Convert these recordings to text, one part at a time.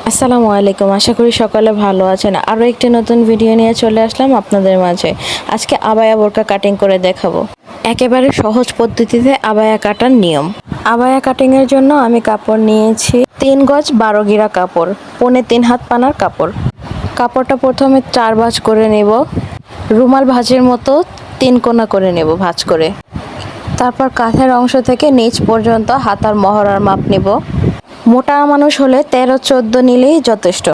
আসসালামু আলাইকুম। আশা করি সকালে ভালো আছেন। আরও একটি নতুন ভিডিও নিয়ে চলে আসলাম আপনাদের মাঝে। আজকে আবায়া বোরকা কাটিং করে দেখাবো। একেবারে সহজ পদ্ধতিতে আবায়া কাটার নিয়ম। আবায়া কাটিংয়ের জন্য আমি কাপড় নিয়েছি 3 গজ 12 গিরা কাপড়, 3.25 হাত পানার কাপড়। কাপড়টা প্রথমে 4 ভাঁজ করে নেব। রুমাল ভাঁজের মতো 3 কোনা করে নেব ভাঁজ করে। তারপর কাঁধের অংশ থেকে নিচ পর্যন্ত হাতার মহড়ার মাপ নেব। মোটা মানুষ হলে 13-14 নিলেই যথেষ্ট।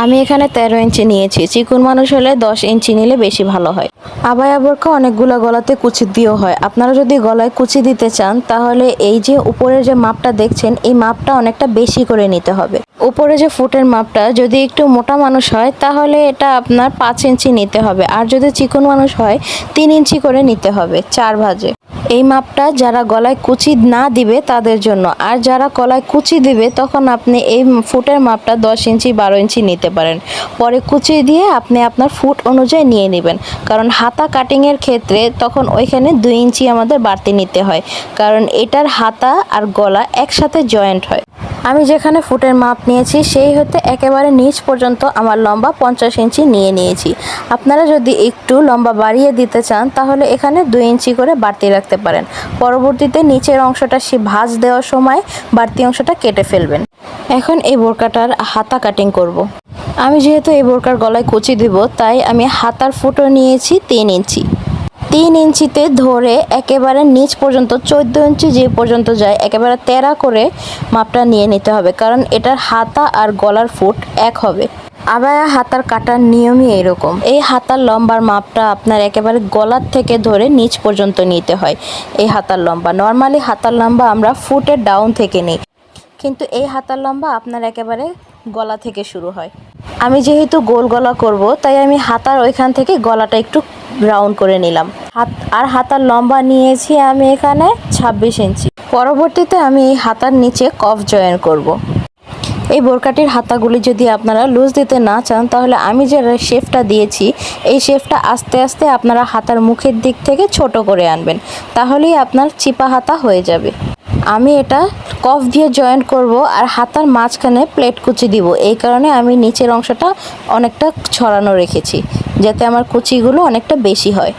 আমি এখানে 13 ইঞ্চি নিয়েছি। চিকন মানুষ হলে 10 ইঞ্চি নিলে বেশি ভালো হয়। আবায়া বোরকা অনেকগুলো গলাতে কুচি দিয়েও হয়। আপনারা যদি গলায় কুচি দিতে চান তাহলে এই যে উপরের যে মাপটা দেখছেন এই মাপটা অনেকটা বেশি করে নিতে হবে। উপরে যে ফুটের মাপটা যদি একটু মোটা মানুষ হয় তাহলে এটা আপনার 5 ইঞ্চি নিতে হবে, আর যদি চিকন মানুষ হয় 3 ইঞ্চি করে নিতে হবে 4 ভাঁজে। এই মাপটা যারা গলায় কুচি না দিবে তাদের জন্য, আর যারা গলায় কুচি দিবে তখন আপনি এই ফুটের মাপটা 10 ইঞ্চি 12 ইঞ্চি নিতে পারেন। পরে কুচি দিয়ে আপনি আপনার ফুট অনুযায়ী নিয়ে নেবেন, কারণ হাতা কাটিংয়ের ক্ষেত্রে তখন ওইখানে 2 ইঞ্চি আমাদের বাড়তি নিতে হয়, কারণ এটার হাতা আর গলা একসাথে জয়েন্ট হয়। আমি যেখানে ফুটের মাপ নিয়েছি সেই হতে একেবারে নিচ পর্যন্ত আমার লম্বা 50 ইঞ্চি নিয়ে নিয়েছি। আপনারা যদি একটু লম্বা বাড়িয়ে দিতে চান তাহলে এখানে 2 ইঞ্চি করে বাড়তি রাখতে পারেন। পরবর্তীতে নিচের অংশটা ভাঁজ দেওয়ার সময় বাড়তি অংশটা কেটে ফেলবেন। এখন এই বোরকাটার হাতা কাটিং করব। আমি যেহেতু এই বোরকার গলায় কুচি দিব তাই আমি হাতার ফুটো নিয়েছি 3 ইঞ্চি। 3 ইঞ্চিতে ধরে একেবারে নিচ পর্যন্ত 14 ইঞ্চি যে পর্যন্ত যায় একেবারে তেড়া করে মাপটা নিয়ে নিতে হবে, কারণ এটার হাতা আর গলার ফুট এক হবে। আবায়া হাতার কাটার নিয়মই এরকম। এই হাতার লম্বার মাপটা আপনার একেবারে গলার থেকে ধরে নিচ পর্যন্ত নিতে হয়। এই হাতার লম্বা নর্মালি হাতার লম্বা আমরা ফুটের ডাউন থেকে নিই, কিন্তু এই হাতার লম্বা আপনার একেবারে গলা থেকে শুরু হয়। আমি যেহেতু গোল গলা করব তাই আমি হাতার ওইখান থেকে গলাটা একটু রাউন্ড করে নিলাম। হাতার লম্বা নিয়েছি আমি এখানে 26 ইঞ্চি। পরবর্তীতে আমি এই হাতার নিচে কফ জয়েন করব। এই বোরকাটির হাতাগুলি যদি আপনারা লুজ দিতে না চান তাহলে আমি যে শেপটা দিয়েছি এই শেপটা আস্তে আস্তে আপনারা হাতার মুখের দিক থেকে ছোট করে আনবেন, তাহলেই আপনার চিপা হাতা হয়ে যাবে। আমি এটা কফ দিয়ে জয়েন্ট করব আর হাতার মাঝখানে প্লেট কুচি দিব, এই কারণে আমি নিচের অংশটা অনেকটা ছড়ানো রেখেছি যাতে আমার কুচিগুলো অনেকটা বেশি হয়।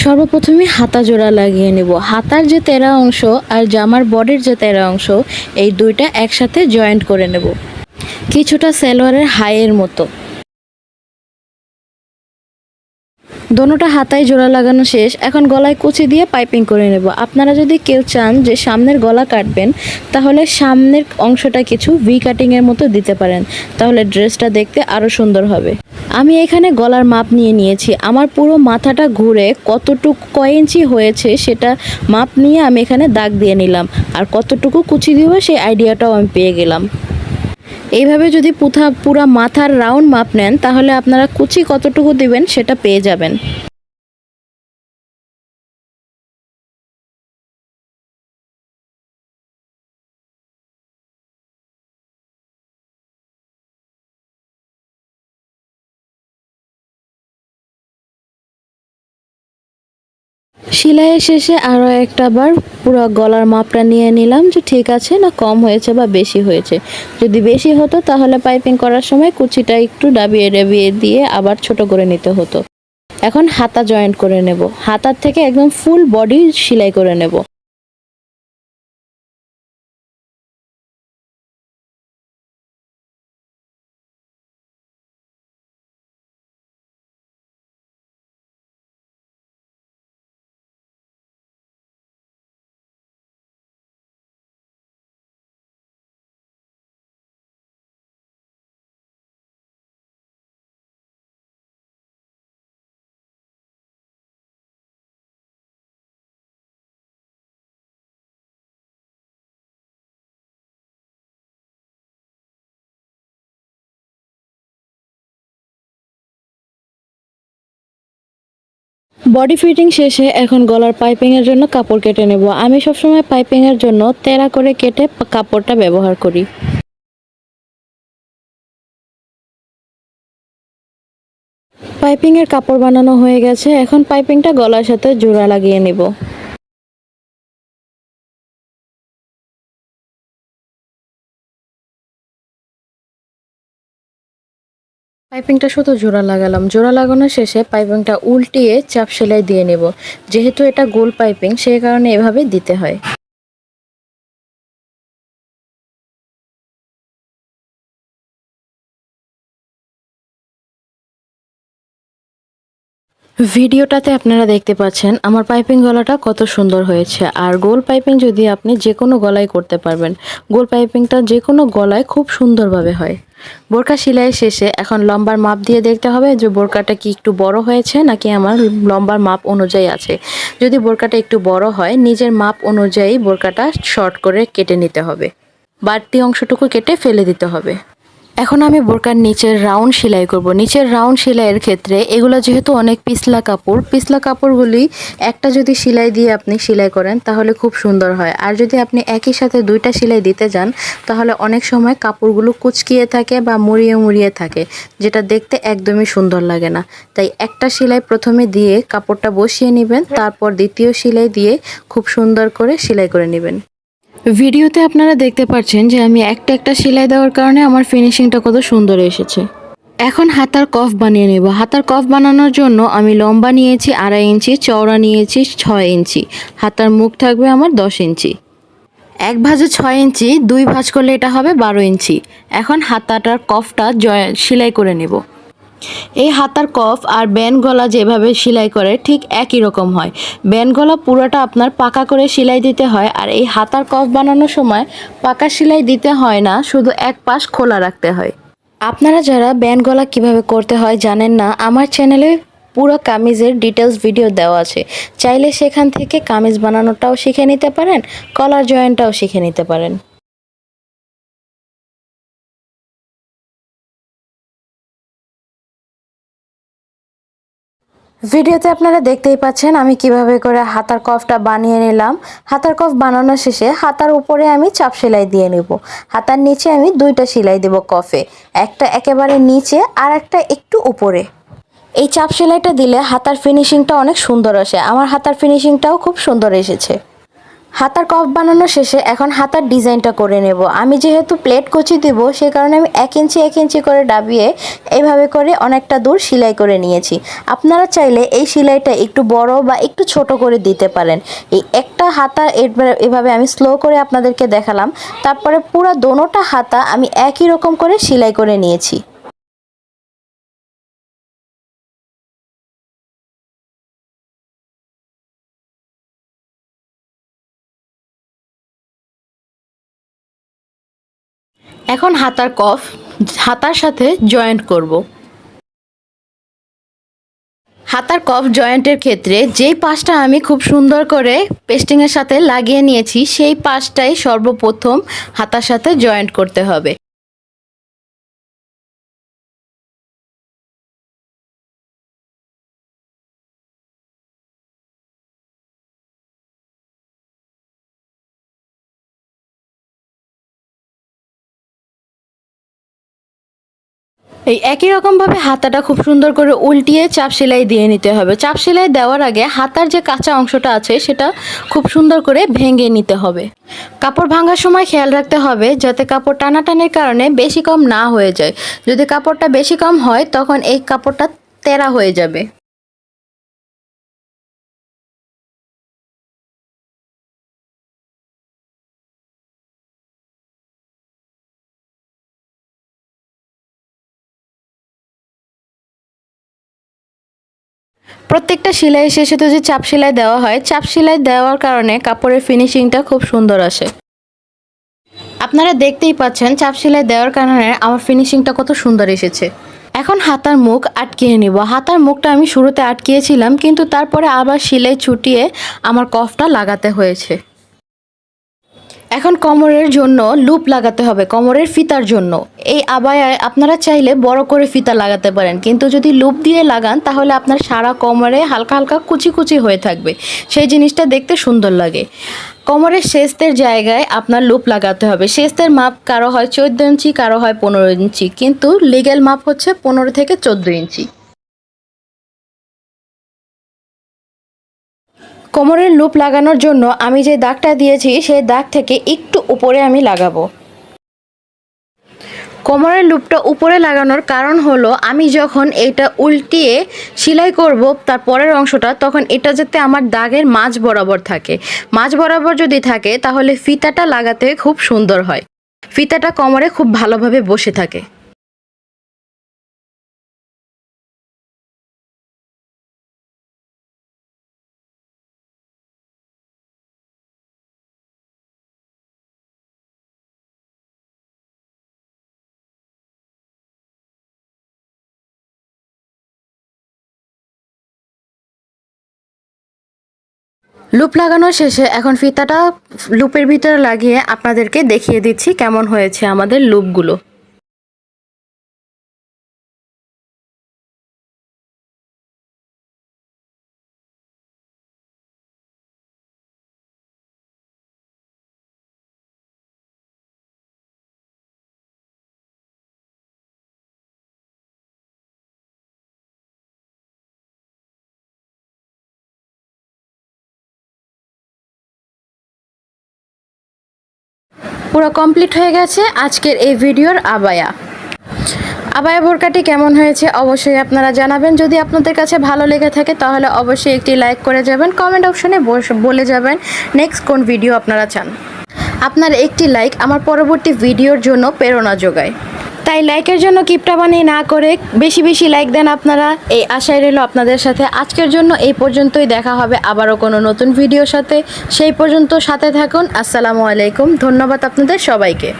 সর্বপ্রথমে হাতা জোড়া লাগিয়ে নেব। হাতার যে তেরা অংশ আর জামার বডির যে তেরা অংশ এই দুইটা একসাথে জয়েন্ট করে নেব, কিছুটা সালোয়ারের হাইয়ের মতো। দোনোটা হাতায় জোড়া লাগানো শেষ। এখন গলায় কুচি দিয়ে পাইপিং করে নেব। আপনারা যদি কেউ চান যে সামনের গলা কাটবেন তাহলে সামনের অংশটা কিছু ভি কাটিংয়ের মতো দিতে পারেন, তাহলে ড্রেসটা দেখতে আরও সুন্দর হবে। আমি এখানে গলার মাপ নিয়ে নিয়েছি। আমার পুরো মাথাটা ঘুরে কয় ইঞ্চি হয়েছে সেটা মাপ নিয়ে আমি এখানে দাগ দিয়ে নিলাম, আর কতটুকু কুচি দিব সেই আইডিয়াটাও আমি পেয়ে গেলাম। এইভাবে যদি পুরা মাথার রাউন্ড মাপ নেন তাহলে আপনারা কুচি কতটুকু দিবেন সেটা পেয়ে যাবেন। সেলাইয়ের শেষে আরও একটা বার পুরো গলার মাপটা নিয়ে নিলাম যে ঠিক আছে না কম হয়েছে বা বেশি হয়েছে। যদি বেশি হতো তাহলে পাইপিং করার সময় কুচিটা একটু ডাবিয়ে ডাবিয়ে দিয়ে আবার ছোট করে নিতে হতো। এখন হাতা জয়েন্ট করে নেব। হাতার থেকে একদম ফুল বডি সেলাই করে নেব। বডি ফিটিং শেষে এখন গলার পাইপিংয়ের জন্য কাপড় কেটে নেব। আমি সবসময় পাইপিংয়ের জন্য তেড়া করে কেটে কাপড়টা ব্যবহার করি। পাইপিংয়ের কাপড় বানানো হয়ে গেছে, এখন পাইপিংটা গলার সাথে জোড়া লাগিয়ে নেব। পাইপিংটা শুধু জোড়া লাগালাম। জোড়া লাগানো শেষে পাইপিংটা উল্টিয়ে চাপ সেলাই দিয়ে নেব। যেহেতু এটা গোল পাইপিং, সেই কারণে এভাবে দিতে হয়। ভিডিওটাতে আপনারা দেখতে পাচ্ছেন আমার পাইপিং গলাটা কত সুন্দর হয়েছে। আর গোল পাইপিং যদি আপনি যে কোনো গলায় করতে পারবেন। গোল পাইপিংটা যে কোনো গলায় খুব সুন্দরভাবে হয়। বোরকা সেলাই শেষে এখন লম্বার মাপ দিয়ে দেখতে হবে যে বোরকাটা কি একটু বড় হয়েছে নাকি আমার লম্বার মাপ অনুযায়ী আছে। যদি বোরকাটা একটু বড় হয়, নিজের মাপ অনুযায়ী বোরকাটা শর্ট করে কেটে নিতে হবে। বাড়তি অংশটুকু কেটে ফেলে দিতে হবে। এখন আমি বোরকার নিচের রাউন্ড সেলাই করব। নিচের রাউন্ড সেলাইয়ের ক্ষেত্রে এগুলো যেহেতু অনেক পিছলা কাপড়গুলি একটা যদি সেলাই দিয়ে আপনি সেলাই করেন তাহলে খুব সুন্দর হয়। আর যদি আপনি একই সাথে দুইটা সেলাই দিতে যান তাহলে অনেক সময় কাপড়গুলো কুঁচকিয়ে থাকে বা মুড়িয়ে মুড়িয়ে থাকে, যেটা দেখতে একদমই সুন্দর লাগে না। তাই একটা সেলাই প্রথমে দিয়ে কাপড়টা বসিয়ে নেবেন, তারপর দ্বিতীয় সেলাই দিয়ে খুব সুন্দর করে সেলাই করে নেবেন। ভিডিওতে আপনারা দেখতে পাচ্ছেন যে আমি একটা একটা সেলাই দেওয়ার কারণে আমার ফিনিশিংটা কত সুন্দর এসেছে। এখন হাতার কফ বানিয়ে নেব। হাতার কফ বানানোর জন্য আমি লম্বা নিয়েছি 2.5 ইঞ্চি, চওড়া নিয়েছি 6 ইঞ্চি, হাতার মুখ থাকবে আমার 10 ইঞ্চি। এক ভাঁজে 6 ইঞ্চি, 2 ভাঁজ করলে এটা হবে 12 ইঞ্চি। এখন হাতাটার কফটা সেলাই করে নেব। এই হাতার কফ আর ব্যান্ড গলা যেভাবে সেলাই করে ঠিক একই রকম হয়। ব্যান্ড গলা পুরোটা আপনার পাকা করে সেলাই দিতে হয়, আর এই হাতার কফ বানানোর সময় পাকা সেলাই দিতে হয় না, শুধু এক পাশ খোলা রাখতে হয়। আপনারা যারা ব্যান্ড গলা কিভাবে করতে হয় জানেন না, আমার চ্যানেলে পুরো কামিজের ডিটেলস ভিডিও দেওয়া আছে। চাইলে সেখান থেকে কামিজ বানানোটাও শিখে নিতে পারেন, কলার জয়েন্টটাও শিখে নিতে পারেন। ভিডিওতে আপনারা দেখতেই পাচ্ছেন আমি কিভাবে করে হাতার কফটা বানিয়ে নিলাম। হাতার কফ বানানো শেষে হাতার উপরে আমি চাপ সেলাই দিয়ে নেব। হাতার নিচে আমি দুইটা সেলাই দেব কফে, একটা একেবারে নিচে আর একটা একটু উপরে। এই চাপ সেলাইটা দিলে হাতার ফিনিশিংটা অনেক সুন্দর আসে। আমার হাতার ফিনিশিংটাও খুব সুন্দর এসেছে। হাতার কফ বানানো শেষে এখন হাতার ডিজাইনটা করে নেব। আমি যেহেতু প্লেট কুচি দিব সে কারণে আমি 1 ইঞ্চি 1 ইঞ্চি করে ডাবিয়ে এইভাবে করে অনেকটা দূর সেলাই করে নিয়েছি। আপনারা চাইলে এই সেলাইটা একটু বড় বা একটু ছোট করে দিতে পারেন। এই একটা হাতা এভাবে আমি স্লো করে আপনাদেরকে দেখালাম, তারপরে পুরো দোনোটা হাতা আমি একই রকম করে সেলাই করে নিয়েছি। এখন হাতার কফ হাতার সাথে জয়েন্ট করব। হাতার কফ জয়েন্টের ক্ষেত্রে যেই পাশটা আমি খুব সুন্দর করে পেস্টিংয়ের সাথে লাগিয়ে নিয়েছি সেই পাশটাই সর্বপ্রথম হাতার সাথে জয়েন্ট করতে হবে। এই একই রকমভাবে হাতাটা খুব সুন্দর করে উল্টিয়ে চাপ সেলাই দিয়ে নিতে হবে। চাপ সেলাই দেওয়ার আগে হাতার যে কাঁচা অংশটা আছে সেটা খুব সুন্দর করে ভেঙে নিতে হবে। কাপড় ভাঙার সময় খেয়াল রাখতে হবে যাতে কাপড় টানাটানির কারণে বেশি কম না হয়ে যায়। যদি কাপড়টা বেশি কম হয় তখন এই কাপড়টা তেড়া হয়ে যাবে। প্রত্যেকটা সেলাই শেষে তো যে চাপ সেলাই দেওয়া হয়, চাপ সেলাই দেওয়ার কারণে কাপড়ের ফিনিশিংটা খুব সুন্দর আসে। আপনারা দেখতেই পাচ্ছেন চাপ সেলাই দেওয়ার কারণে আমার ফিনিশিংটা কত সুন্দর এসেছে। এখন হাতার মুখ আটকিয়ে নিব। হাতার মুখটা আমি শুরুতে আটকিয়েছিলাম, কিন্তু তারপরে আবার সেলাই ছুটিয়ে আমার কফটা লাগাতে হয়েছে। এখন কোমরের জন্য লুপ লাগাতে হবে, কোমরের ফিতার জন্য। এই আবায়ায় আপনারা চাইলে বড় করে ফিতা লাগাতে পারেন, কিন্তু যদি লুপ দিয়ে লাগান তাহলে আপনার সারা কোমরে হালকা হালকা কুচি কুচি হয়ে থাকবে, সেই জিনিসটা দেখতে সুন্দর লাগে। কোমরের শেষের জায়গায় আপনার লুপ লাগাতে হবে। শেষের মাপ কারো হয় 14 ইঞ্চি, কারো হয় 15 ইঞ্চি, কিন্তু লিগ্যাল মাপ হচ্ছে 15 থেকে 14 ইঞ্চি। কোমরের লুপ লাগানোর জন্য আমি যে দাগটা দিয়েছি সেই দাগ থেকে একটু উপরে আমি লাগাবো। কোমরের লুপটা উপরে লাগানোর কারণ হলো আমি যখন এটা উল্টিয়ে সেলাই করব তার পরের অংশটা, তখন এটা যাতে আমার দাগের মাঝ বরাবর থাকে। মাঝ বরাবর যদি থাকে তাহলে ফিতাটা লাগাতে খুব সুন্দর হয়, ফিতাটা কোমরে খুব ভালোভাবে বসে থাকে। লুপ লাগানো শেষে এখন ফিতাটা লুপের ভিতরে লাগিয়ে আপনাদেরকে দেখিয়ে দিচ্ছি কেমন হয়েছে আমাদের লুপগুলো। পুরো কমপ্লিট হয়ে গেছে আজকের এই ভিডিওর আবায়া। আবায়া বোরকাটি কেমন হয়েছে অবশ্যই আপনারা জানাবেন। যদি আপনাদের কাছে ভালো লেগে থাকে তাহলে অবশ্যই একটি লাইক করে যাবেন, কমেন্ট অপশনে বলে যাবেন নেক্সট কোন ভিডিও আপনারা চান। আপনার একটি লাইক আমার পরবর্তী ভিডিওর জন্য প্রেরণা যোগায়, তাই লাইকের জন্য কিপটা বানিয়ে না করে বেশি বেশি লাইক দেন আপনারা, এই আশায় রইল আপনাদের সাথে। আজকের জন্য এই পর্যন্তই, দেখা হবে আবারও কোনো নতুন ভিডিওর সাথে। সেই পর্যন্ত সাথে থাকুন। আসসালামু আলাইকুম, ধন্যবাদ আপনাদের সবাইকে।